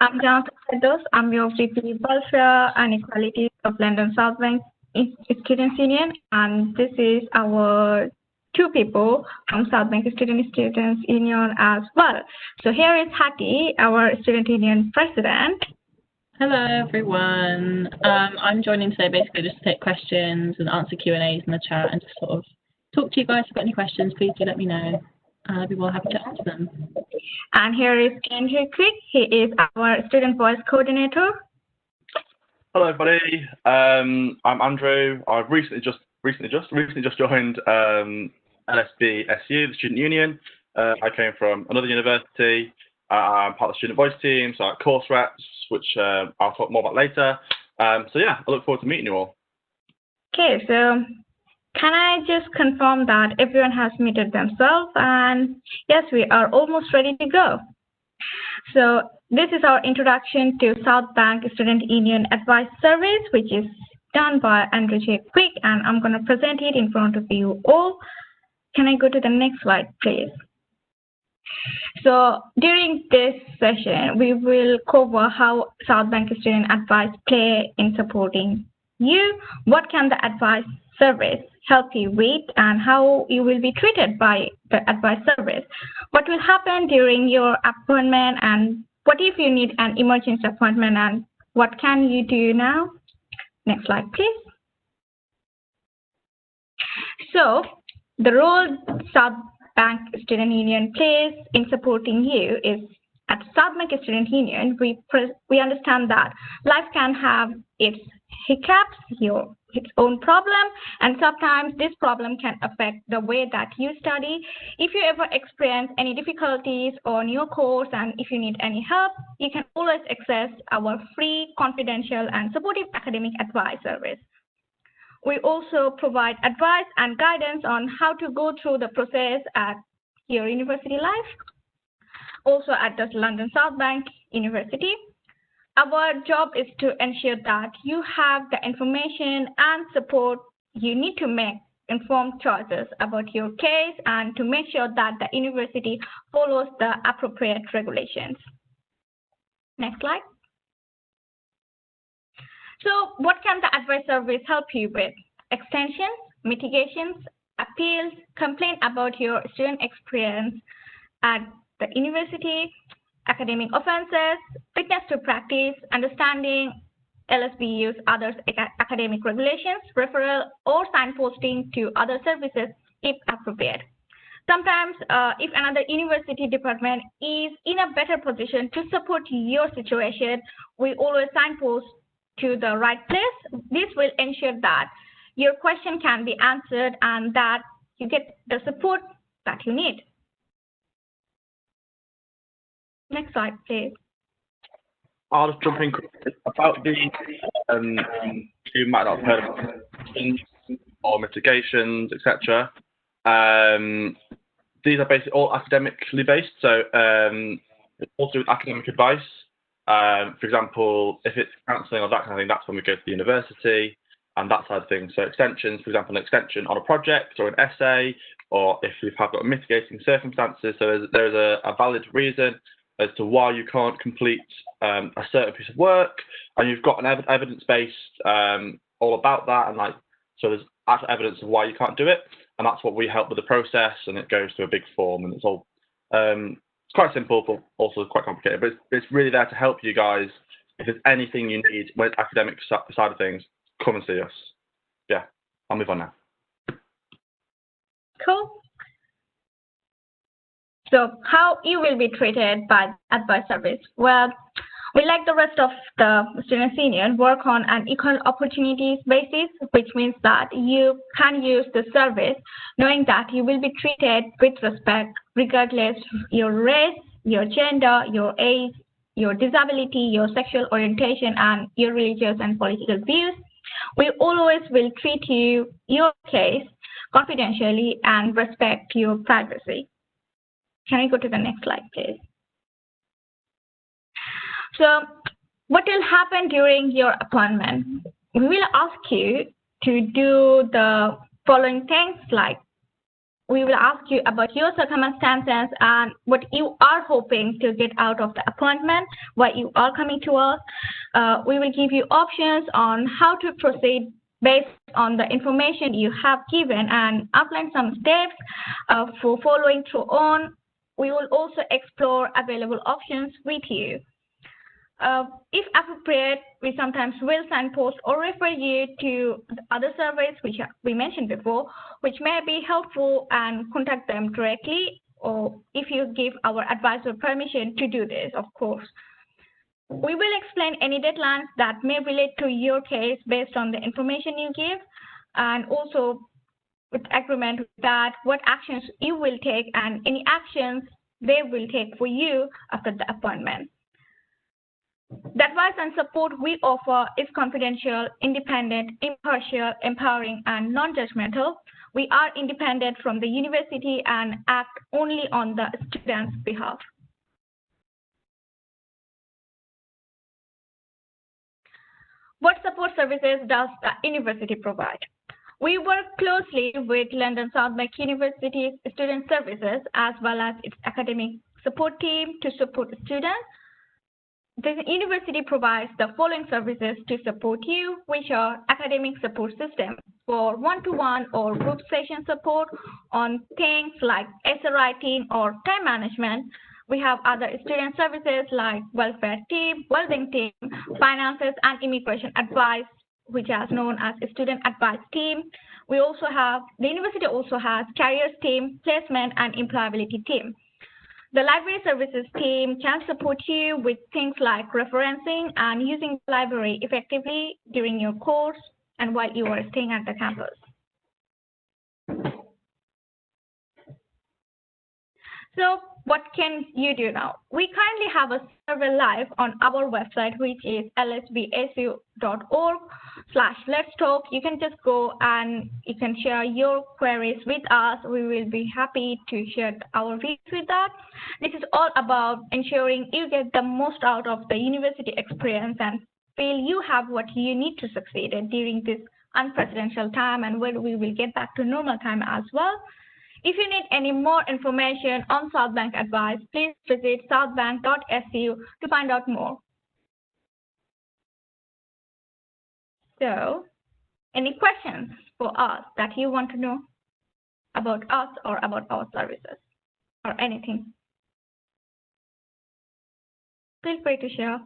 I'm Jonathan Fedos. I'm your VP Welfare and Equality of London South Bank Students Union, and this is our two people from South Bank Students Union as well. So here is Hattie, our Student Union President. Hello everyone. I'm joining today basically just to take questions and answer Q&As in the chat and just sort of talk to you guys. If you've got any questions, please do let me know. I'll be well happy to answer them. And here is Andrew Quick. He is our Student Voice Coordinator. Hello everybody. I'm Andrew. I've recently just joined LSB SU, the Student Union. I came from another university. I'm part of the Student Voice team, so like Coursework, which I'll talk more about later. So yeah, I look forward to meeting you all. Okay, so can I just confirm that everyone has muted themselves? And yes, we are almost ready to go. So this is our introduction to South Bank Student Union Advice Service, which is done by Andrew J. Quick, and I'm going to present it in front of you all. Can I go to the next slide, please? So during this session, we will cover how South Bank Student Advice play in supporting you, what can the advice service help you with, and how you will be treated by the advice service, what will happen during your appointment, and what if you need an emergency appointment, and what can you do now? Next slide, please. So the role South Bank Student Union plays in supporting you is, at South Bank Student Union, we understand that life can have its hiccups, its own problem, and sometimes this problem can affect the way that you study. If you ever experience any difficulties on your course and if you need any help, you can always access our free, confidential, and supportive academic advice service. We also provide advice and guidance on how to go through the process at your university life. Also at the London South Bank University, our job is to ensure that you have the information and support you need to make informed choices about your case and to make sure that the university follows the appropriate regulations. Next slide. So what can the advice service help you with? Extensions, mitigations, appeals, complain about your student experience at the university, academic offenses, fitness to practice, understanding LSBU's other academic regulations, referral, or signposting to other services if appropriate. Sometimes, if another university department is in a better position to support your situation, we always signpost to the right place. This will ensure that your question can be answered and that you get the support that you need. Next slide, please. I'll just jump in quickly about the you might not have heard of or mitigations, etc. These are basically all academically based, so also with academic advice. For example, if it's counselling or that kind of thing, that's when we go to the university and that side of things. So extensions, for example, an extension on a project or an essay, or if you have got mitigating circumstances, so there's a valid reason as to why you can't complete a certain piece of work, and you've got an evidence-based all about that, and like, so there's actual evidence of why you can't do it, and that's what we help with the process, and it goes to a big form, and it's all it's quite simple, but also quite complicated, but it's really there to help you guys. If there's anything you need with academic side of things, come and see us. Yeah, I'll move on now. Cool. So how you will be treated by advice service? Well, we, like the rest of the student union, work on an equal opportunities basis, which means that you can use the service knowing that you will be treated with respect regardless your race, your gender, your age, your disability, your sexual orientation, and your religious and political views. We always will treat your case confidentially and respect your privacy. Can I go to the next slide, please? So what will happen during your appointment? We will ask you to do the following things, like we will ask you about your circumstances and what you are hoping to get out of the appointment, why you are coming to us. We will give you options on how to proceed based on the information you have given and outline some steps for following through on. We will also explore available options with you. If appropriate, we sometimes will signpost or refer you to the other surveys which we mentioned before, which may be helpful, and contact them directly, or if you give our advisor permission to do this, of course. We will explain any deadlines that may relate to your case based on the information you give, and also with agreement with that, what actions you will take and any actions they will take for you after the appointment. The advice and support we offer is confidential, independent, impartial, empowering, and non-judgmental. We are independent from the university and act only on the student's behalf. What support services does the university provide? We work closely with London South Bank University's Student Services as well as its academic support team to support students. The university provides the following services to support you, which are academic support systems for one-to-one or group session support on things like essay writing or time management. We have other student services like welfare team, wellbeing team, finances, and immigration advice, which is known as a student advice team. We also have, the university also has careers team, placement, and employability team. The library services team can support you with things like referencing and using the library effectively during your course and while you are staying at the campus. So what can you do now? We currently have a survey live on our website, which is lsbsu.org/letstalk. You can just go and you can share your queries with us. We will be happy to share our views with that. This is all about ensuring you get the most out of the university experience and feel you have what you need to succeed during this unprecedented time, and when we will get back to normal time as well. If you need any more information on South Bank advice, please visit southbank.su to find out more. So, any questions for us that you want to know about us or about our services or anything? Feel free to share.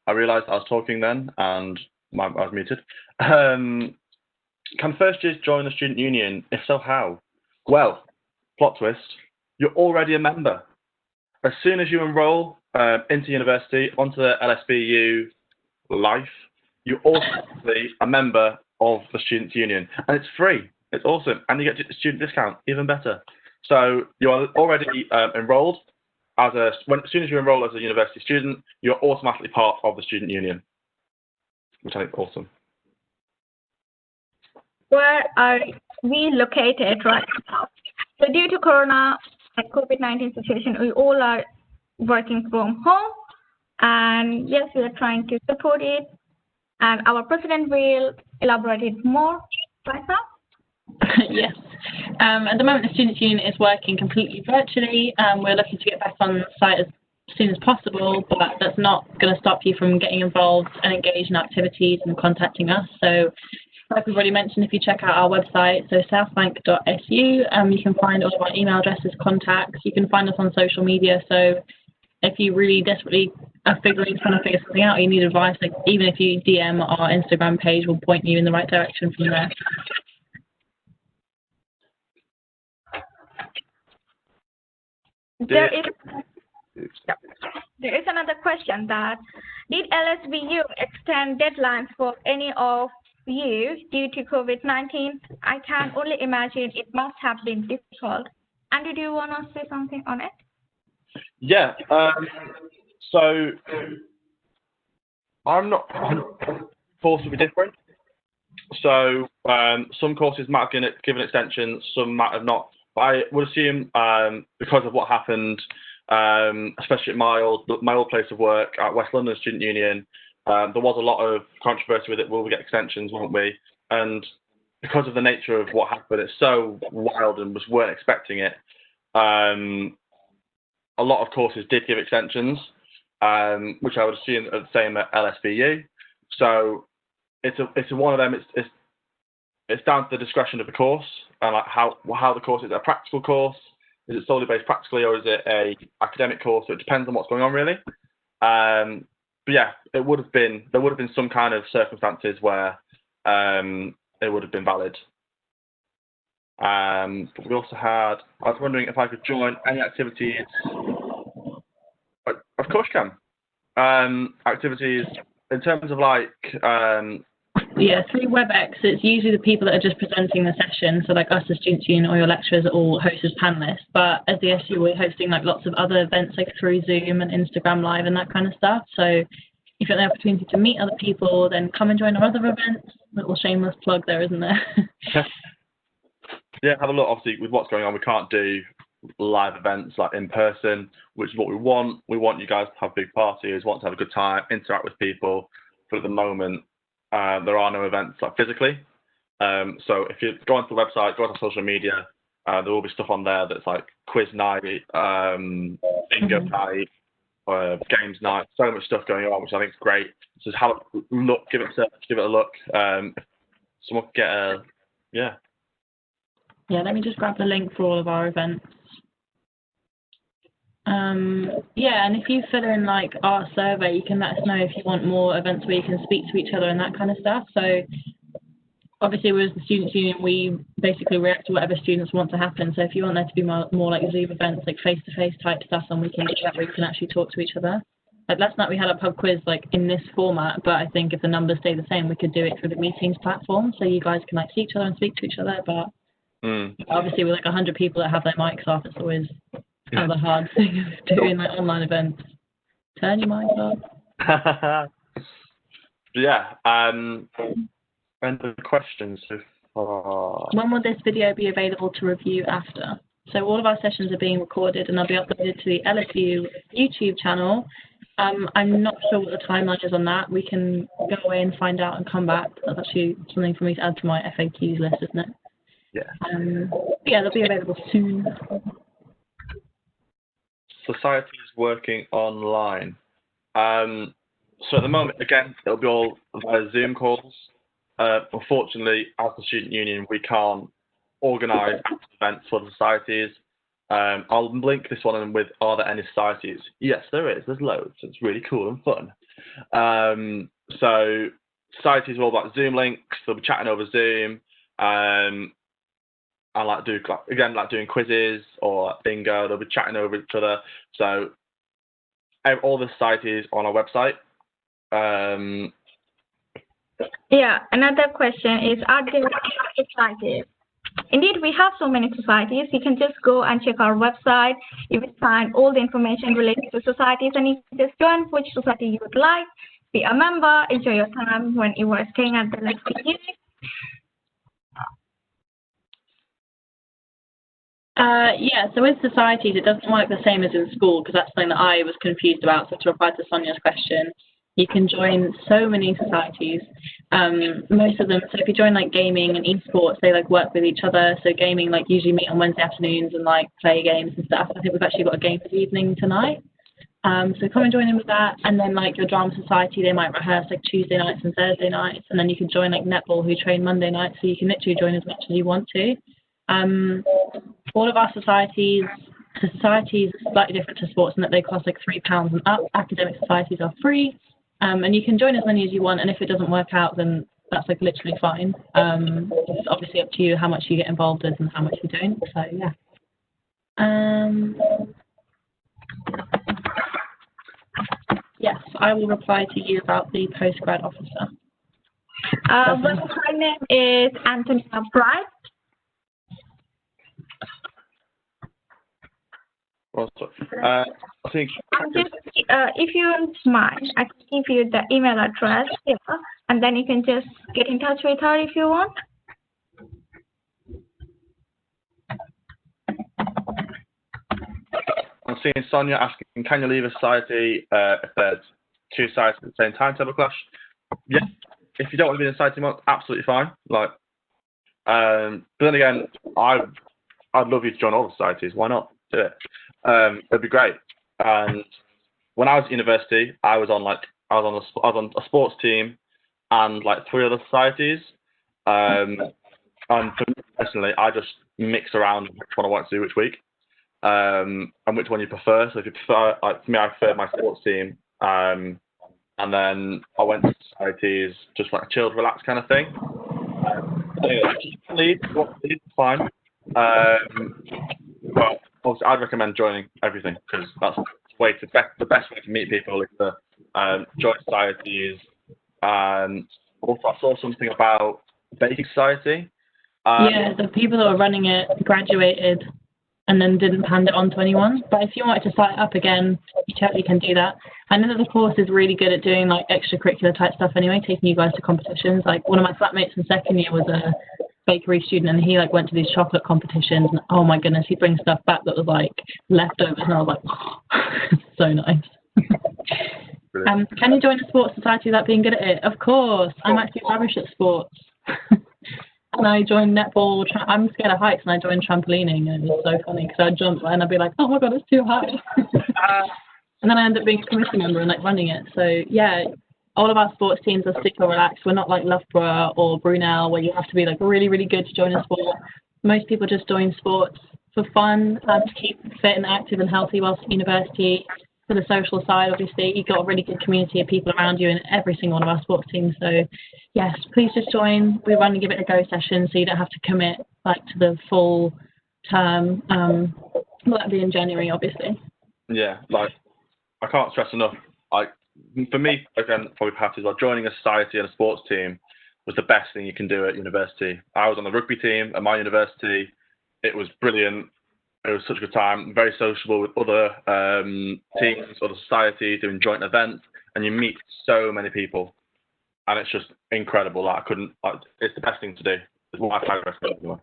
I realised I was talking then and I was muted. Can first years join the student union? If so, how? Well, plot twist, you're already a member. As soon as you enroll into university, onto the LSBU life, you're automatically a member of the student union. And it's free. It's awesome. And you get a student discount, even better. So you're already enrolled. As soon as you enroll as a university student, you're automatically part of the student union, which I think is awesome. Where are we located right now? So due to Corona and COVID-19 situation, we all are working from home, and yes, we are trying to support it. And our president will elaborate it more right now. Yes. At the moment, the Students' Union is working completely virtually. We're looking to get back on site as soon as possible, but that's not going to stop you from getting involved and engaged in activities and contacting us. So, like we've already mentioned, if you check out our website, so southbank.su, you can find all of our email addresses, contacts. You can find us on social media. So, if you really desperately are trying to figure something out, or you need advice, like even if you DM our Instagram page, we'll point you in the right direction from there. There is another question that, did LSBU extend deadlines for any of you due to COVID-19? I can only imagine it must have been difficult. Andrew, do you want to say something on it? Yeah, so I'm not forced to be different. So some courses might have given extensions, some might have not. I would assume because of what happened especially at my old place of work at West London Student Union. There was a lot of controversy with it. Will we get extensions, won't we? And because of the nature of what happened, it's so wild and we weren't expecting it. A lot of courses did give extensions, which I would assume are the same at LSBU. So it's one of them. It's down to the discretion of the course and like how the course is. A practical course, is it solely based practically, or is it a academic course? So it depends on what's going on really. But yeah, there would have been some kind of circumstances where it would have been valid. But we also had, I was wondering if I could join any activities. Of course you can. Activities in terms of like... yeah, through WebEx, it's usually the people that are just presenting the session. So like us as Students' Union or your lecturers are all hosted as panelists. But as the SU, we're hosting like lots of other events like through Zoom and Instagram Live and that kind of stuff. So if you have the opportunity to meet other people, then come and join our other events. Little shameless plug there, isn't there? Yeah, have a look. Obviously, with what's going on, we can't do live events like in person, which is what we want. We want you guys to have big parties, want to have a good time, interact with people. But at the moment, there are no events like physically. So if you go onto the website, go onto social media, there will be stuff on there that's like quiz night, bingo night, games night. So much stuff going on, which I think is great. So just have a look, give it a search, give it a look. Someone could get a Yeah, let me just grab the link for all of our events. Yeah, and if you fill in like our survey, you can let us know if you want more events where you can speak to each other and that kind of stuff. So obviously, as the Students' Union, we basically react to whatever students want to happen. So if you want there to be more like Zoom events, like face-to-face type stuff, then we can do that where you can actually talk to each other. Like last night we had a pub quiz like in this format, but I think if the numbers stay the same, we could do it through the meetings platform, so you guys can like see each other and speak to each other. But obviously with like 100 people that have their mics off, it's always kind of the hard thing of doing like online events. Turn your mics off. Yeah. And the questions so far. When will this video be available to review after? So all of our sessions are being recorded and they'll be uploaded to the LSU YouTube channel. I'm not sure what the timeline is on that. We can go away and find out and come back. That's actually something for me to add to my FAQs list, isn't it? Yeah. Yeah, they'll be available soon. Society is working online. So at the moment, again, it'll be all via Zoom calls. Unfortunately, as the Student Union, we can't organise events for the societies. I'll link this one in with, are there any societies? Yes, there is. There's loads. It's really cool and fun. So societies are all about Zoom links. They'll be chatting over Zoom. And like doing quizzes or bingo. They'll be chatting over each other. So all the societies on our website. Yeah, another question is, are there societies? Indeed, we have so many societies. You can just go and check our website. You will find all the information related to societies, and you can just join which society you would like, be a member, enjoy your time when you are staying at the LSU. Yeah, so with societies, it doesn't work the same as in school, because that's something that I was confused about. So to reply to Sonia's question, you can join so many societies. Most of them, so if you join like gaming and esports, they like work with each other. So gaming like usually meet on Wednesday afternoons and like play games and stuff. I think we've actually got a game this evening tonight. So come and join in with that. And then like your drama society, they might rehearse like Tuesday nights and Thursday nights. And then you can join like netball, who train Monday nights. So you can literally join as much as you want to. All of our societies are slightly different to sports in that they cost like £3 and up. Academic societies are free. And you can join as many as you want, and if it doesn't work out, then that's like literally fine. It's obviously up to you how much you get involved with and how much you don't. So yeah. Yes, I will reply to you about the postgrad officer. Well, her name is Antonia Bright. I think. If you don't mind, I can give you the email address here, and then you can just get in touch with her if you want. One seeing Sonia asking, can you leave a society if there's 2 societies at the same timetable clash? Yeah, if you don't want to be in a society month, absolutely fine. Like, but then again, I'd love you to join all the societies. Why not? Do it. It'd be great. And when I was at university, I was on a sports team and like 3 other societies. And for me personally, I just mix around which one I want to do which week, and which one you prefer. So if you prefer, like for me, I prefer my sports team. And then I went to societies just like a chilled, relaxed kind of thing. Lead, fine. But obviously, I'd recommend joining everything because that's the best way to meet people is to join societies. And also, I saw something about baking society. Yeah, the people that were running it graduated and then didn't hand it on to anyone. But if you wanted to start it up again, you totally can do that. I know that the course is really good at doing like extracurricular type stuff anyway, taking you guys to competitions. Like one of my flatmates in second year was a bakery student and he like went to these chocolate competitions and oh my goodness, he brings stuff back that was like leftovers and I was like, oh, so nice. Can you join a sports society without being good at it? Of course. I'm actually rubbish at sports. And I joined netball. I'm scared of heights, and I joined trampolining, and it was so funny because I'd jump and I'd be like, "Oh my god, it's too high," and then I ended up being a committee member and like running it. So yeah, all of our sports teams are super relaxed. We're not like Loughborough or Brunel where you have to be like really, really good to join a sport. Most people just join sports for fun and to keep fit and active and healthy whilst at university. For the social side, obviously, you've got a really good community of people around you in every single one of our sports teams. So, yes, please just join. We want to give it a go session so you don't have to commit like to the full term. Well, that'll be in January, obviously. Yeah, like I can't stress enough. Like for me, again, probably perhaps as well, joining a society and a sports team was the best thing you can do at university. I was on the rugby team at my university. It was brilliant. It was such a good time, very sociable with other teams, other societies, doing joint events, and you meet so many people, and it's just incredible. Like it's the best thing to do. It's what I recommend.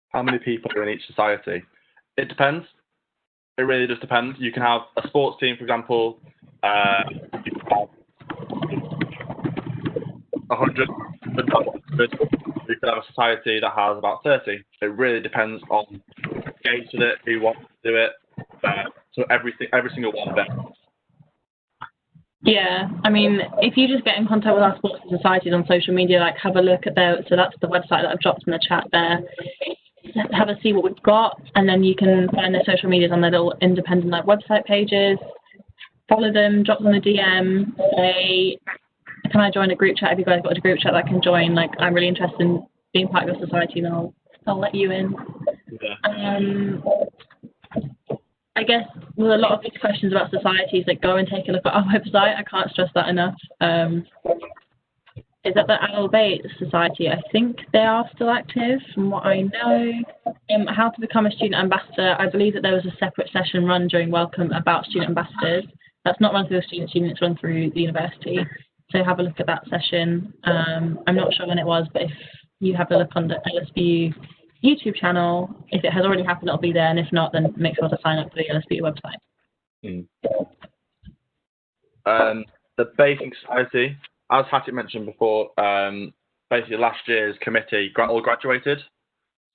How many people are in each society? It depends. It really just depends. You can have a sports team, for example. You can have 100. You could have a society that has about 30. It really depends on who engages with it, who wants to do it. So every single one of them. Yeah, I mean, if you just get in contact with our sports and societies on social media, like have a look at so that's the website that I've dropped in the chat there. Have a see what we've got, and then you can find their social medias on their little independent like website pages. Follow them, drop them a DM, say, can I join a group chat? If you guys got a group chat that I can join, like I'm really interested in being part of your society, and I'll let you in. Yeah. I guess with a lot of these questions about societies, like go and take a look at our website. I can't stress that enough. Is that the Adult Bay Society? I think they are still active, from what I know. How to become a student ambassador? I believe that there was a separate session run during Welcome about student ambassadors. That's not run through a student, it's run through the university. So have a look at that session. I'm not sure when it was, but if you have a look on the LSBU YouTube channel, if it has already happened, it'll be there. And if not, then make sure to sign up for the LSBU website. The Baking Society, as Hattie mentioned before, basically last year's committee all graduated.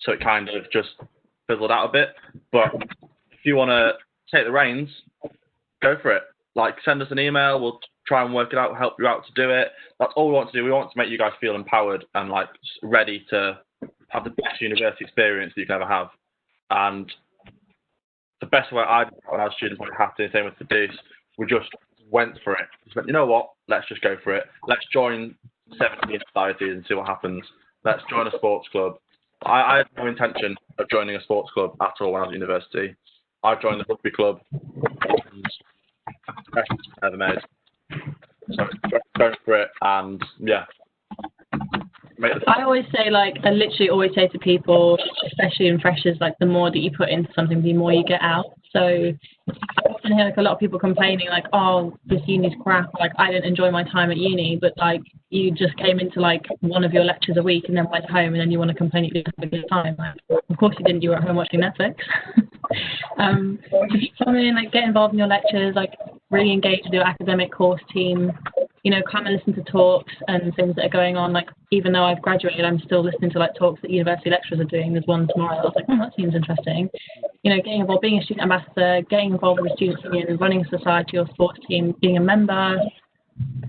So it kind of just fizzled out a bit. But if you want to take the reins, go for it. Like, send us an email. We'll try and work it out, help you out to do it. That's all we want to do. We want to make you guys feel empowered and like ready to have the best university experience that you can ever have. And the best way I did when I was a student, probably Hattie, same with Thaddeus, we just went for it. Just went, you know what? Let's just go for it. Let's join 17 societies and see what happens. Let's join a sports club. I had no intention of joining a sports club at all when I was at university. I joined the rugby club and I never made. So go for it, and yeah. I always say, like, I literally always say to people, especially in freshers, like, the more that you put into something, the more you get out. So I often hear, like, a lot of people complaining, like, oh, this uni's crap, like, I didn't enjoy my time at uni, but, like, you just came into, like, one of your lectures a week and then went home and then you want to complain you didn't have a good time. Like, of course you didn't, you were at home watching Netflix. Come in, like get involved in your lectures, like really engage with your academic course team. You know, come and listen to talks and things that are going on. Like even though I've graduated, I'm still listening to like talks that university lecturers are doing. There's one tomorrow. I was like, oh, that seems interesting. You know, getting involved, being a student ambassador, getting involved with the student union, running a society or sports team, being a member.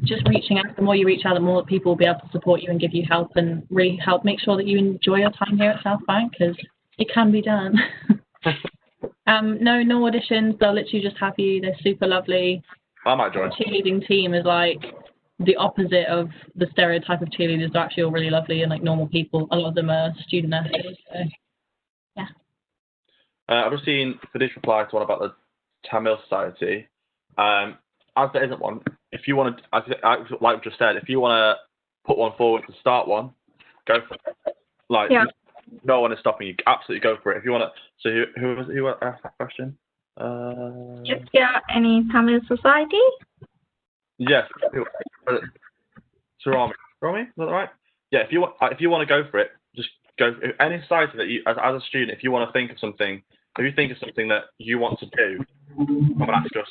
Just reaching out. The more you reach out, the more people will be able to support you and give you help and really help make sure that you enjoy your time here at South Bank, because it can be done. No auditions. They'll literally just have you. They're super lovely. I might join. The cheerleading team is like the opposite of the stereotype of cheerleaders. They're actually all really lovely and like normal people. A lot of them are student nurses. So, yeah. I've just seen Fadish reply to one about the Tamil Society. As there isn't one, if you want to, like I just said, if you want to put one forward to start one, go for it. Like, no one is stopping you. Absolutely go for it. If you want to. So who asked that question? Any Tamil Society? Yes. Rami, is that right? Yeah. If you want to go for it, just go. Any society that you, as a student, if you want to think of something, if you think of something that you want to do, come and ask us.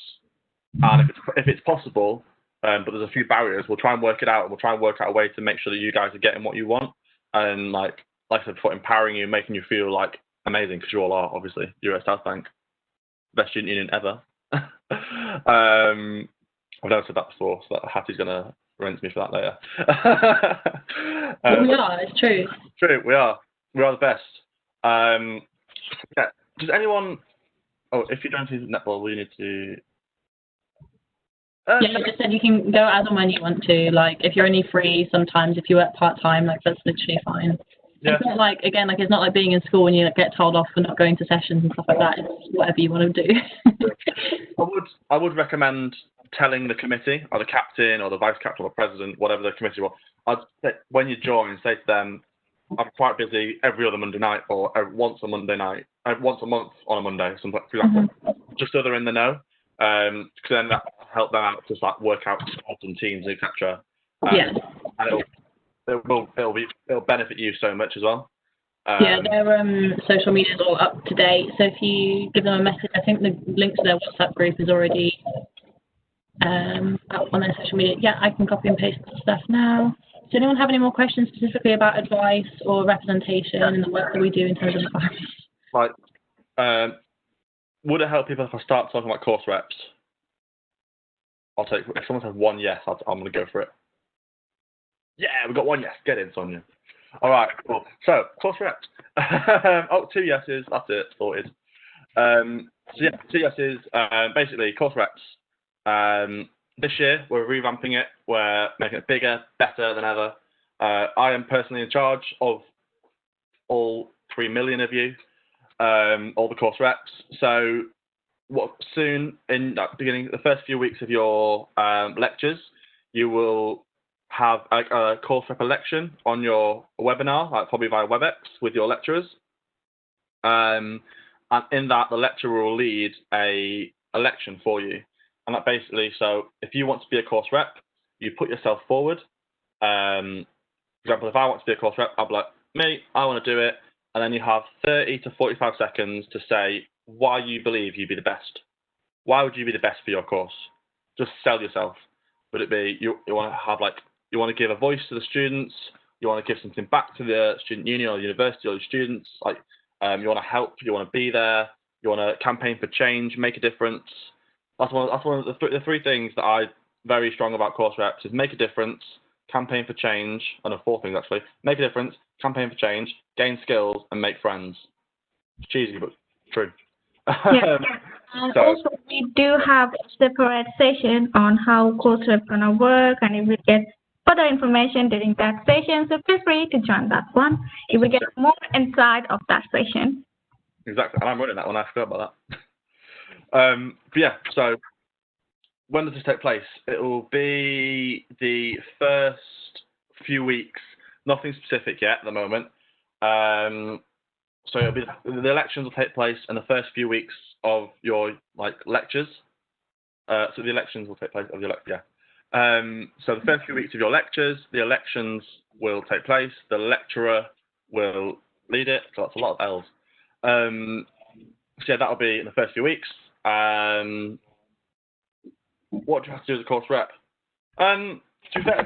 And if it's possible, but there's a few barriers, we'll try and work it out. And we'll try and work out a way to make sure that you guys are getting what you want. And like I said before, empowering you, making you feel like amazing, because you all are, obviously. You're at South Bank, best student union ever. I've never said that before, so Hattie's gonna rinse me for that later. We are. It's true. True, we are. We are the best. Yeah. Does anyone? Oh, if you don't do netball, we need to. Yeah, I just said you can go as and when you want to. Like, if you're only free, sometimes if you work part-time, like, that's literally fine. Yeah. It's not like, again, like, it's not like being in school when you like, get told off for not going to sessions and stuff like that. It's whatever you want to do. I would recommend telling the committee, or the captain, or the vice captain, or the president, whatever the committee was. I'd say, when you join, say to them, I'm quite busy every other Monday night, or once a Monday night, once a month on a Monday, for example, just so they're in the know. Because then that will help them out to like work out squads and teams, etc. Yeah. And it'll benefit you so much as well. Yeah, their social media is all up to date. So if you give them a message, I think the link to their WhatsApp group is already up on their social media. Yeah, I can copy and paste the stuff now. Does anyone have any more questions specifically about advice or representation and the work that we do in terms of advice? Like, would it help people if I start talking about course reps? I'll take. If someone says one yes, I'm going to go for it. Yeah, we've got one yes. Get in, Sonia. All right, cool. So, course reps. 2 yeses. That's it. Sorted. So yeah, 2 yeses. Basically, course reps. This year, we're revamping it. We're making it bigger, better than ever. I am personally in charge of all 3 million of you. All the course reps. So soon, in the beginning, the first few weeks of your lectures, you will have a course rep election on your webinar, like probably via WebEx with your lecturers. And in that, the lecturer will lead a election for you. And that basically, so if you want to be a course rep, you put yourself forward. For example, if I want to be a course rep, I'll be like, me, I want to do it. And then you have 30 to 45 seconds to say why you believe you'd be the best. Why would you be the best for your course? Just sell yourself. Would it be you want to have like you want to give a voice to the students? You want to give something back to the student union or the university or the students? Like you want to help. You want to be there. You want to campaign for change, make a difference. That's one of the three things that I'm very strong about course reps is make a difference, campaign for change, and 4 things actually. Make a difference, campaign for change, gain skills, and make friends. It's cheesy, but true. Yeah. And also, we do have a separate session on how course reps gonna work, and you will get further information during that session. So feel free to join that one. You will get more insight of that session. Exactly, and I'm running that one. I forgot about that. But yeah, so when does this take place? It will be the first few weeks. Nothing specific yet at the moment. So it'll be the elections will take place in the first few weeks of your lectures. So the elections will take place of your so the first few weeks of your lectures, the elections will take place. The lecturer will lead it. So that's a lot of L's. So yeah, that'll be in the first few weeks. What do you have to do as a course rep? To be fair,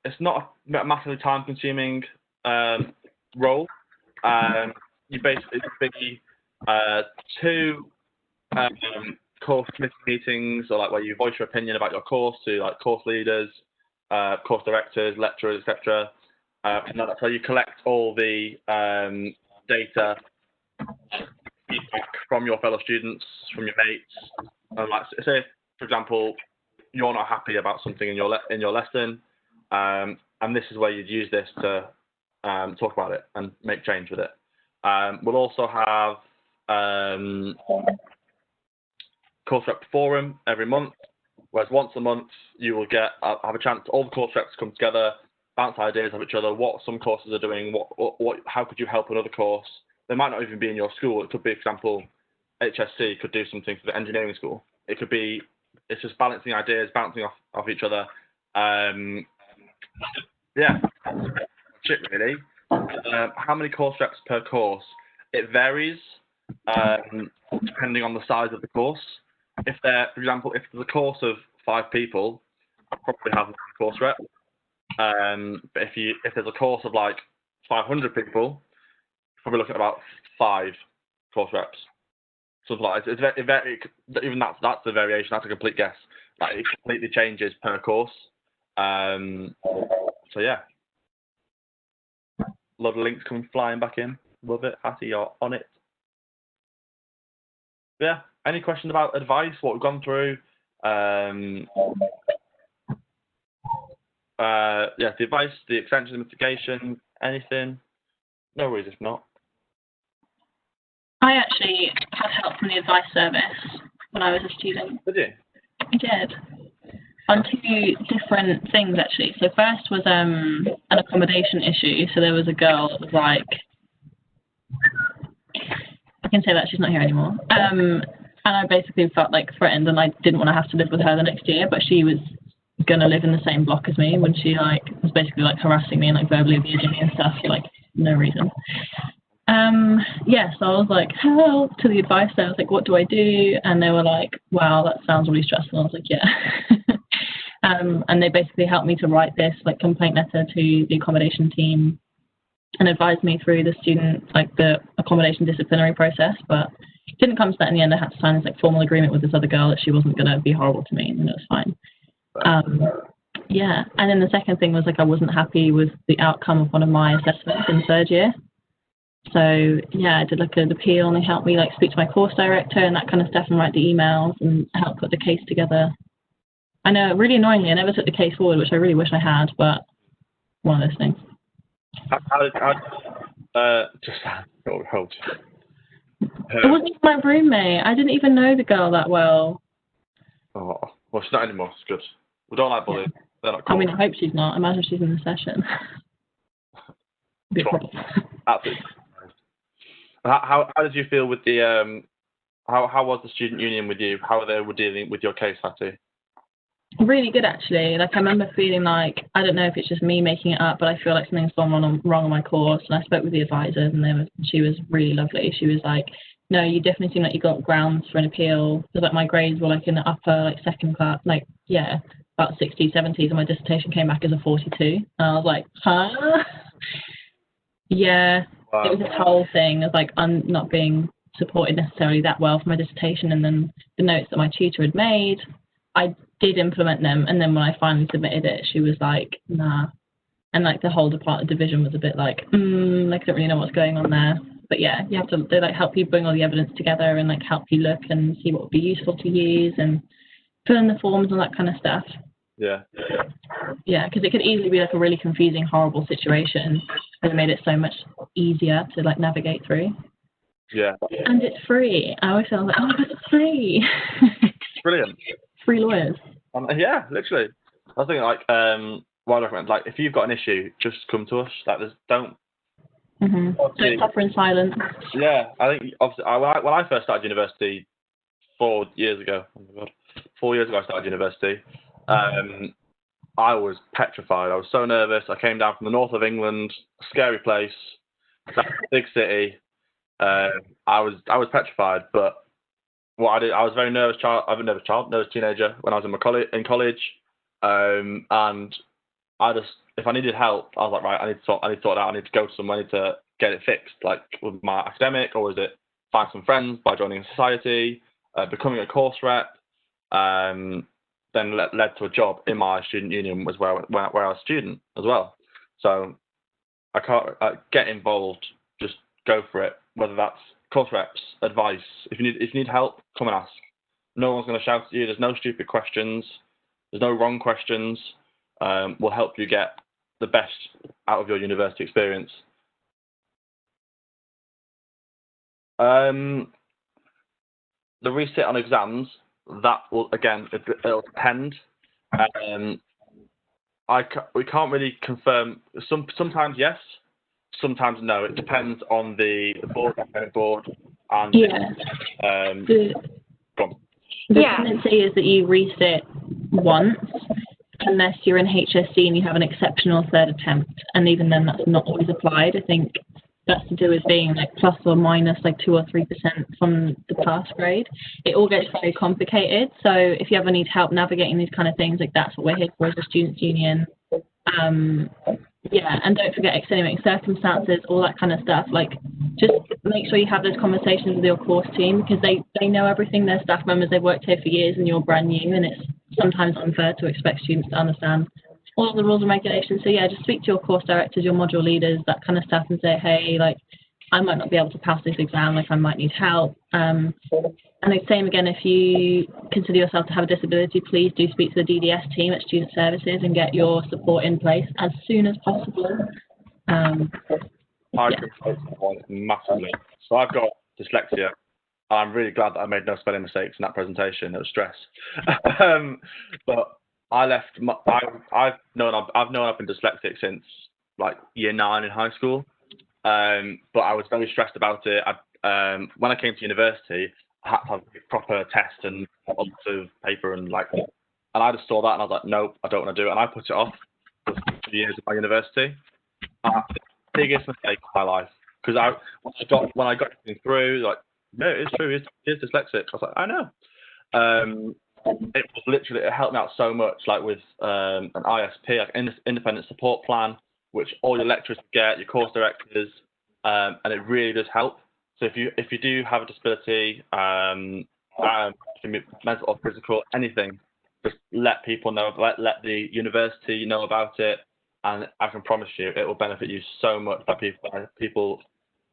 it's not a massively time-consuming role. You basically be 2 course committee meetings, or like where you voice your opinion about your course to like course leaders, course directors, lecturers, etc. And that's how you collect all the data, feedback from your fellow students, from your mates. And like, say, for example, you're not happy about something in your lesson, and this is where you'd use this to talk about it and make change with it. We'll also have Coursework Forum every month, whereas once a month you will have a chance, all the course reps to come together, bounce ideas of each other, what some courses are doing, how could you help another course. They might not even be in your school. It could be, for example, HSC could do something for the engineering school. It could be, it's just balancing ideas, bouncing off each other. Yeah, that's it really. How many course reps per course? It varies depending on the size of the course. If for example, if there's a course of 5 people, I'll probably have 1 course rep. But if there's a course of like 500 people, probably looking at about 5 course reps. Something like even that's a variation. That's a complete guess. Like it completely changes per course. So yeah, a lot of links coming flying back in. Love it, Hattie, you're on it. Yeah. Any questions about advice? What we've gone through? Yeah, the advice, the extension, the mitigation, anything? No worries if not. I actually had help from the advice service when I was a student. Did you? I did. On 2 different things, actually. So first was an accommodation issue. So there was a girl that was like, I can say that she's not here anymore. And I basically felt like threatened, and I didn't want to have to live with her the next year, but she was gonna live in the same block as me when she like was basically like harassing me and like verbally abusing me and stuff for like no reason. Yeah, so I was like, help, to the advice there. I was like, what do I do? And they were like, wow, that sounds really stressful. I was like, yeah. And they basically helped me to write this like complaint letter to the accommodation team and advised me through the accommodation disciplinary process, but it didn't come to that in the end. I had to sign this like formal agreement with this other girl that she wasn't going to be horrible to me, and it was fine. Yeah, and then the second thing was like I wasn't happy with the outcome of one of my assessments in 3rd year. So yeah, I did like an appeal, and they helped me like speak to my course director and that kind of stuff, and write the emails and help put the case together. I know, really annoyingly, I never took the case forward, which I really wish I had, but one of those things. It wasn't even my roommate. I didn't even know the girl that well. Oh, well, she's not anymore. It's good. We don't like bullying. Yeah. They're not cool. I mean, I hope she's not. Imagine if she's in the session. Be a problem. Absolutely. How did you feel with the how was the student union with you? How they were dealing with your case, Hattie? Really good, actually. Like I remember feeling like, I don't know if it's just me making it up, but I feel like something's gone wrong on my course. And I spoke with the advisors, and she was really lovely. She was like, no, you definitely seem like you got grounds for an appeal. Because like my grades were like in the upper like 2nd class, like yeah, about 60s, 70s, and my dissertation came back as a 42. And I was like, huh? Yeah. Wow. It was this whole thing of like I'm not being supported necessarily that well for my dissertation, and then the notes that my tutor had made, I did implement them, and then when I finally submitted it, she was like, nah. And like the whole division was a bit like, like I don't really know what's going on there. But yeah, they like help you bring all the evidence together and like help you look and see what would be useful to use and fill in the forms and that kind of stuff. Yeah. Yeah, because it could easily be like a really confusing, horrible situation, but it made it so much easier to like navigate through. Yeah. And it's free. I always feel like, oh, but it's free. Brilliant. Free lawyers. Yeah, literally. I was thinking like, what I recommend, like, if you've got an issue, just come to us. Like, don't. Don't suffer in silence. Yeah, I think obviously when I first started university 4 years ago. Oh my God, 4 years ago I started university. I was petrified. I was so nervous. I came down from the north of England, a scary place, big city. I was petrified, but what I did, I was a very nervous teenager when I was in college, and I just, if I needed help, I was like, right, I need to sort it out. I need to go to someone, I need to get it fixed, like with my academic, or is it find some friends by joining a society, becoming a course rep, then led to a job in my student union as well, where I was a student as well. So I can't get involved, just go for it, whether that's course reps, advice. If you need help, come and ask. No one's going to shout at you. There's no stupid questions. There's no wrong questions. We'll help you get the best out of your university experience. The resit on exams, that will, again, it'll depend. We can't really confirm. Sometimes yes, sometimes no. It depends on the academic board. And the tendency is that you resit once, unless you're in HSC and you have an exceptional third attempt, and even then that's not always applied. I think that's to do with being like plus or minus like 2 or 3% from the pass grade. It all gets very complicated. So if you ever need help navigating these kind of things, like that's what we're here for as a students' union. Yeah, and don't forget extenuating circumstances, all that kind of stuff. Like, just make sure you have those conversations with your course team, because they know everything. They're staff members, they've worked here for years, and you're brand new, and it's sometimes unfair to expect students to understand all of the rules and regulations. So yeah, just speak to your course directors, your module leaders, that kind of stuff, and say, hey, like, I might not be able to pass this exam, like I might need help. And the same again, if you consider yourself to have a disability, please do speak to the DDS team at Student Services and get your support in place as soon as possible. I can relate to that one massively. So I've got dyslexia. I'm really glad that I made no spelling mistakes in that presentation. It was stress. But I left. I've known I've been dyslexic since like year 9 in high school. But I was very stressed about it. When I came to university, I had to have a proper test and lots of paper and I just saw that and I was like, nope, I don't want to do it. And I put it off for 2 years of my university. The biggest mistake of my life, because when I got everything through, like, no, it's true, he's dyslexic. I was like, I know. It was literally, it helped me out so much, like with an ISP, like an independent support plan, which all your lecturers get, your course directors, and it really does help. So if you do have a disability, mental or physical, anything, just let people know, let the university know about it, and I can promise you it will benefit you so much by people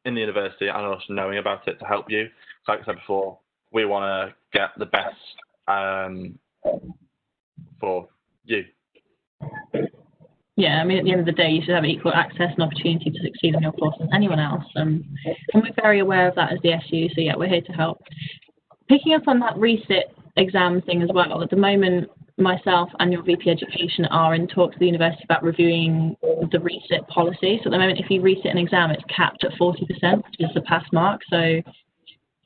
in the university and us knowing about it to help you. So like I said before, we want to get the best for you. Yeah, I mean, at the end of the day, you should have equal access and opportunity to succeed in your course as anyone else. And we're very aware of that as the SU, so yeah, we're here to help. Picking up on that resit exam thing as well, at the moment, myself and your VP Education are in talks with the university about reviewing the resit policy. So at the moment, if you resit an exam, it's capped at 40%, which is the pass mark. So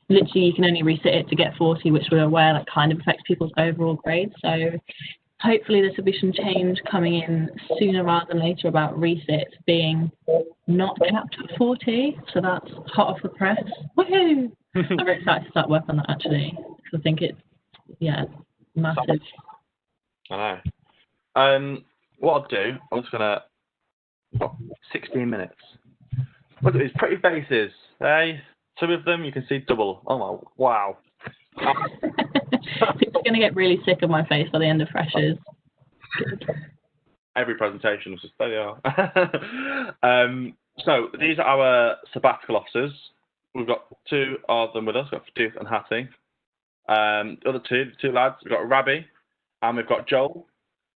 literally, you can only resit it to get 40, which we're aware that kind of affects people's overall grade. So hopefully this will be some change coming in sooner rather than later about resit being not capped at 40. So that's hot off the press. Woohoo! I'm very excited to start work on that actually, because I think it's, yeah, massive. I know. What I'll do, I'm just gonna 16 minutes. Look at these pretty faces. Hey, 2 of them you can see double. Oh my, wow. People are going to get really sick of my face by the end of freshers. Every presentation was just, there they are. So these are our sabbatical officers. We've got 2 of them with us. We've got Fadouz and Hattie. The other two lads, we've got Rabbi and we've got Joel.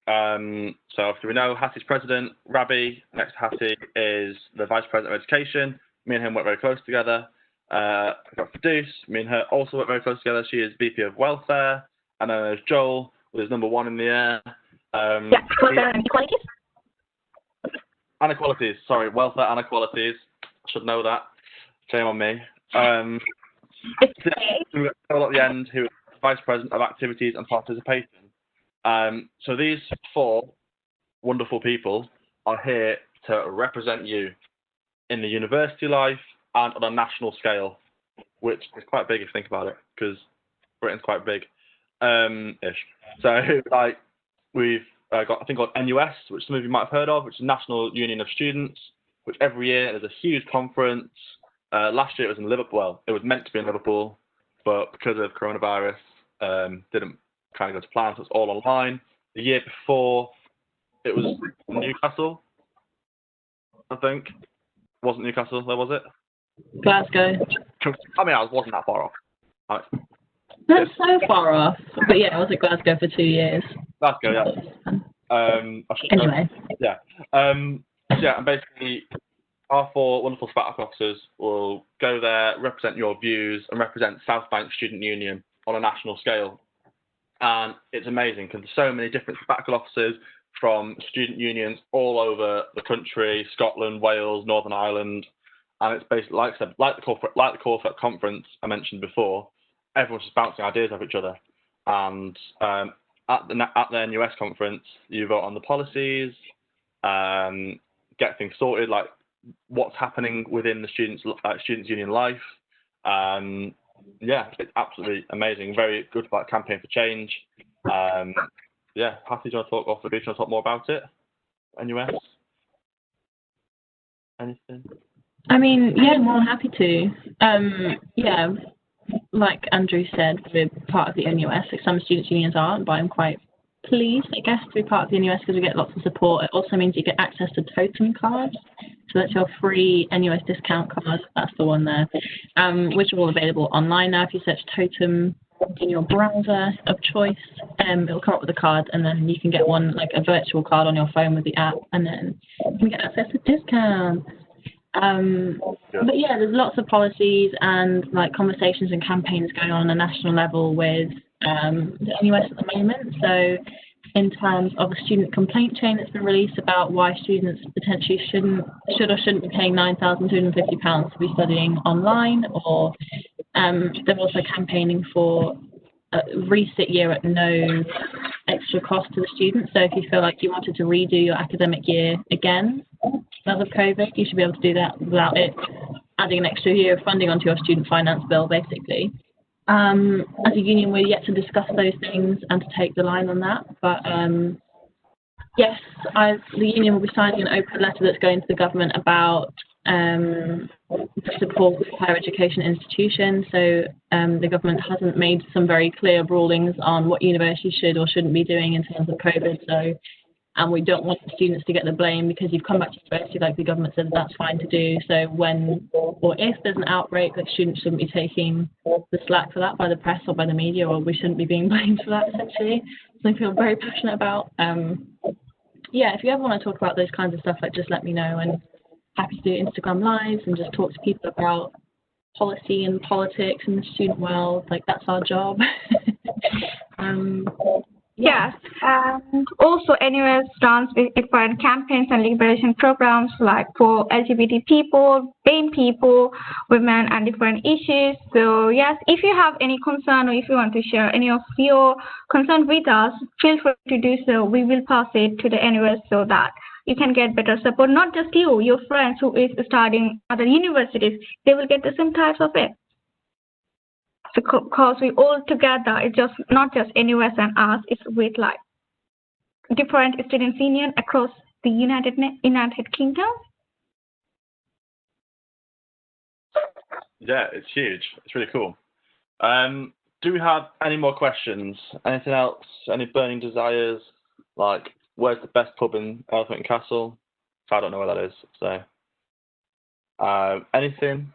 So obviously we know Hattie's president. Rabbi, next to Hattie, is the vice president of education. Me and him work very close together. We've got Fadouz, me and her also work very close together. She is VP of Welfare. And then there's Joel, with his number 1 in the air. Welfare and equalities. Inequalities, sorry, welfare and equalities. Should know that. Shame on me. We've got Joel at the end, who is Vice President of Activities and Participation. So these 4 wonderful people are here to represent you in the university life and on a national scale. which is quite big if you think about it, because Britain's quite big, ish. So like we've got, I think, called NUS, which some of you might have heard of, which is National Union of Students, which every year there's a huge conference. Last year it was in Liverpool. Well, it was meant to be in Liverpool, but because of coronavirus, didn't kind of go to plan, so it's all online. The year before, it was Newcastle, I think. Wasn't Newcastle, where was it? Glasgow. I mean, I wasn't that far off. Not so far off, but yeah, I was at Glasgow for 2 years. Glasgow, yeah. Anyway. Yeah. And basically, our 4 wonderful SPAC officers will go there, represent your views, and represent South Bank Student Union on a national scale. And it's amazing because there's so many different SPAC officers from student unions all over the country, Scotland, Wales, Northern Ireland. And it's basically, like I said, like the Coursework conference I mentioned before, everyone's just bouncing ideas off each other. And at the NUS conference, you vote on the policies, get things sorted, like what's happening within the students' union life. Yeah, it's absolutely amazing. Very good about campaign for change. Yeah, happy to talk off the beach and talk more about it. NUS? Anything? I mean, yeah, more than happy to. Yeah, like Andrew said, we're part of the NUS. Like some students' unions aren't, but I'm quite pleased, I guess, to be part of the NUS because we get lots of support. It also means you get access to totem cards. So that's your free NUS discount card. That's the one there, which are all available online now. If you search totem in your browser of choice, it'll come up with a card, and then you can get one, like a virtual card on your phone with the app, and then you can get access to discounts. But yeah, there's lots of policies and like conversations and campaigns going on a national level with the NUS at the moment. So in terms of a student complaint chain that's been released about why students potentially should or shouldn't be paying £9,250 to be studying online, or they're also campaigning for a resit year at no extra cost to the students. So if you feel like you wanted to redo your academic year again because of COVID, you should be able to do that without it adding an extra year of funding onto your student finance bill, basically. As a union, we're yet to discuss those things and to take the line on that. But yes, the union will be signing an open letter that's going to the government about support for higher education institutions. So the government hasn't made some very clear rulings on what universities should or shouldn't be doing in terms of COVID. So, and we don't want students to get the blame because you've come back to university, like the government said that's fine to do. So when or if there's an outbreak, like students shouldn't be taking the slack for that by the press or by the media, or we shouldn't be being blamed for that, essentially. So I feel very passionate about. Yeah, if you ever want to talk about those kinds of stuff, like just let me know, and happy to do Instagram lives and just talk to people about policy and politics in the student world. Like that's our job. Yes, and also NUS runs different campaigns and liberation programs like for LGBT people, BAME people, women, and different issues. So yes, if you have any concern or if you want to share any of your concern with us, feel free to do so. We will pass it to the NUS so that you can get better support. Not just you, your friends who is studying other universities, they will get the same types of it. Because we all together, it's just not just NUS and us, it's with like different students union across the United Kingdom. Yeah, it's huge. It's really cool. Do we have any more questions? Anything else? Any burning desires? Like, where's the best pub in Elephant and Castle? I don't know where that is. So, anything?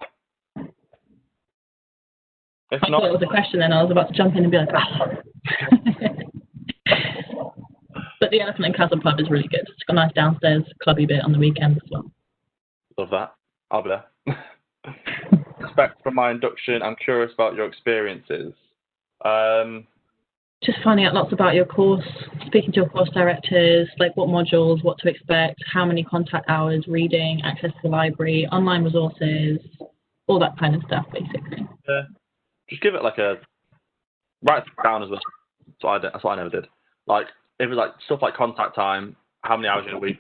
If I thought it was a question then. I was about to jump in and be like, But the Elephant and Castle pub is really good. It's got a nice downstairs clubby bit on the weekend as well. Love that. I'll be there. Respect from my induction. I'm curious about your experiences. Just finding out lots about your course, speaking to your course directors, like what modules, what to expect, how many contact hours, reading, access to the library, online resources, all that kind of stuff, basically. Yeah. Just give it like a write it down as well. That's what I never did. Like if it's like stuff like contact time, how many hours in a week,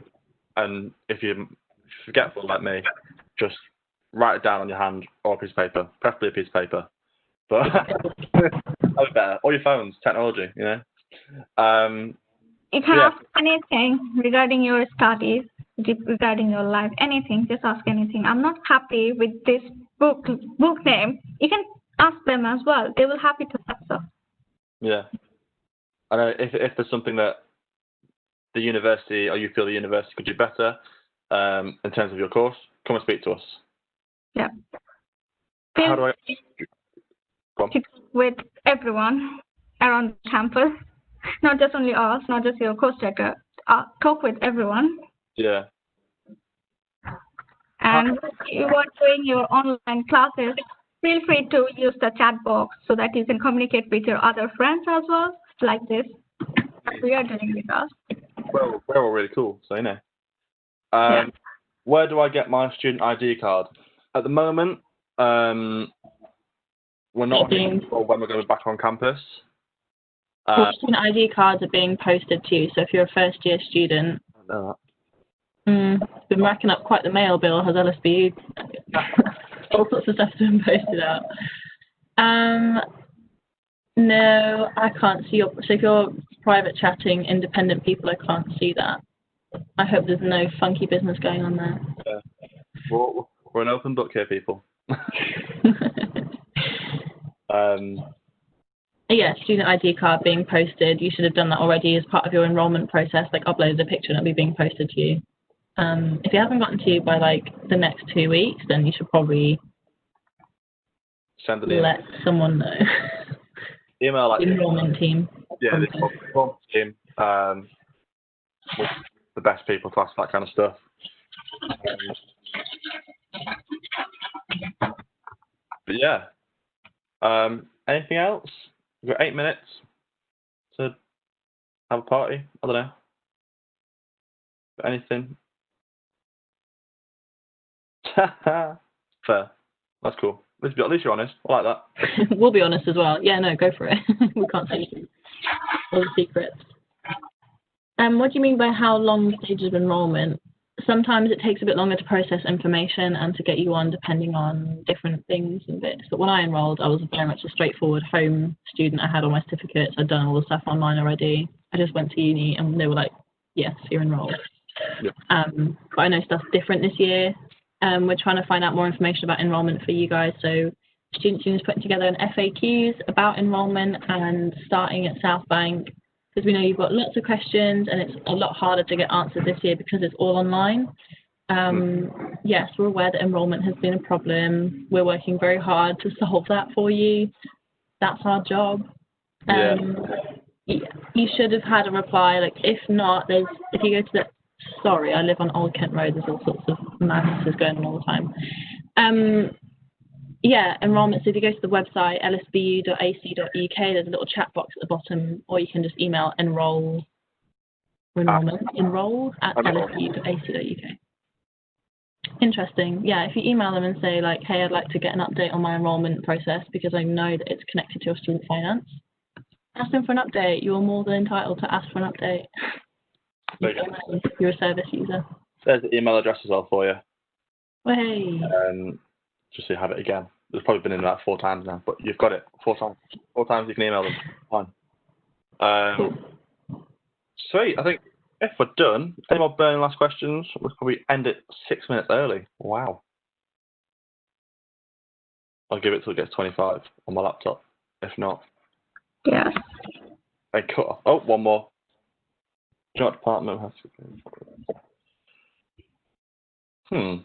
and if you're forgetful like me, just write it down on your hand or a piece of paper, preferably a piece of paper. But that'd be better. Or your phones, technology, you know. You can ask anything regarding your studies, regarding your life, anything. Just ask anything. I'm not happy with this book name. You can ask them as well. They will happy to answer. Yeah. I know if there's something that the university or you feel the university could do better in terms of your course, come and speak to us. Yeah. How do I? Go on. To talk with everyone around the campus, not just only us, not just your course director. Talk with everyone. Yeah. And if you are doing your online classes, feel free to use the chat box so that you can communicate with your other friends as well, like this, as we are doing with us. Well, we're all really cool, so you know. Where do I get my student ID card? At the moment, we're not sure when we're going to be back on campus. Student ID cards are being posted to you, so if you're a first-year student, I know that. It's been racking up quite the mail bill, has LSBU. All sorts of stuff's been posted out. No, I can't see your. So if you're private chatting independent people, I can't see that. I hope there's no funky business going on there. Yeah. We're an open book here, people. Yeah, student ID card being posted. You should have done that already as part of your enrollment process. Like upload a picture and it'll be being posted to you. If it hasn't gotten to you by like the next 2 weeks, then you should probably send it let someone know. Email like the enrollment team. Yeah, the enrollment team. The best people to ask that kind of stuff. But yeah. Anything else? We've got 8 minutes to have a party. I don't know. But anything? Fair. That's cool. At least you're honest. I like that. We'll be honest as well. Yeah, no, go for it. We can't say all the secrets. What do you mean by how long the stages of enrollment? Sometimes it takes a bit longer to process information and to get you on depending on different things and bits. But when I enrolled, I was very much a straightforward home student. I had all my certificates. I'd done all the stuff online already. I just went to uni and they were like, yes, you're enrolled. Yep. But I know stuff's different this year. We're trying to find out more information about enrollment for you guys. So Student Union is putting together an FAQs about enrollment and starting at South Bank, because we know you've got lots of questions and it's a lot harder to get answers this year because it's all online. Yes, we're aware that enrollment has been a problem. We're working very hard to solve that for you. That's our job. You should have had a reply. Like, if not, if you go to the, sorry, I live on Old Kent Road, there's all sorts of madnesses going on all the time. Yeah, enrollment. So if you go to the website, lsbu.ac.uk, there's a little chat box at the bottom, or you can just email enroll at lsbu.ac.uk. Interesting. Yeah, if you email them and say, like, hey, I'd like to get an update on my enrollment process because I know that it's connected to your student finance, ask them for an update. You're more than entitled to ask for an update. You're a service user. There's the email address as well for you. Hey. Just so you have it again. It's probably been in about 4 times now, but you've got it 4 times. 4 times you can email them. Fine. Cool. Sweet. I think if we're done, any more burning last questions? We'll probably end it 6 minutes early. Wow. I'll give it till it gets 25 on my laptop. If not. Yeah. They cut off. Oh, one more. Joint department has to.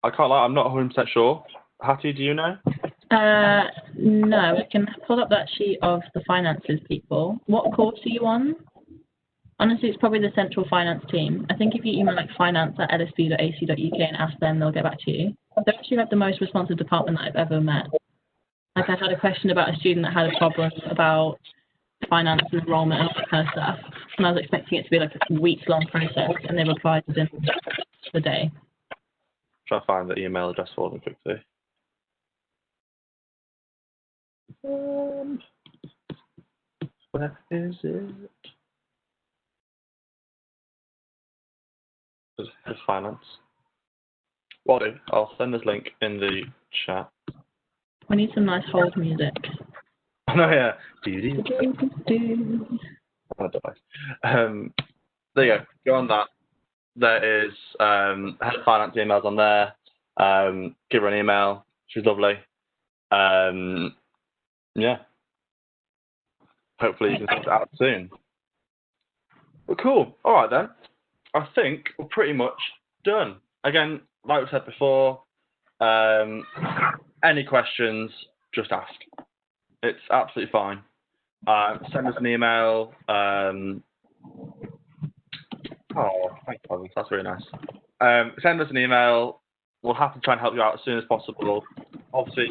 I can't lie, I'm not 100% sure. Hattie, do you know? No, I can pull up that sheet of the finances people. What course are you on? Honestly, it's probably the central finance team. I think if you email like finance@lsb.ac.uk and ask them, they'll get back to you. They actually have the most responsive department that I've ever met. Like, I had a question about a student that had a problem about finance and enrollment and all that kind of stuff, and I was expecting it to be like a weeks-long process, and they replied within the day. Try to find the email address for them quickly. Where is it? It's finance. Well, I'll send this link in the chat. We need some nice hold music. Oh, yeah. There you go. Go on that. There is head of finance emails on there. Give her an email. She's lovely. Yeah. Hopefully you can sort it out soon. But cool. All right then. I think we're pretty much done. Again, like we said before, any questions, just ask. It's absolutely fine. Send us an email. Oh, thank you, that's really nice. Send us an email. We'll have to try and help you out as soon as possible. Obviously,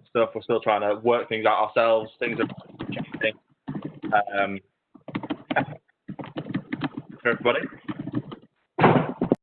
stuff, we're still trying to work things out ourselves. Things are changing. For everybody.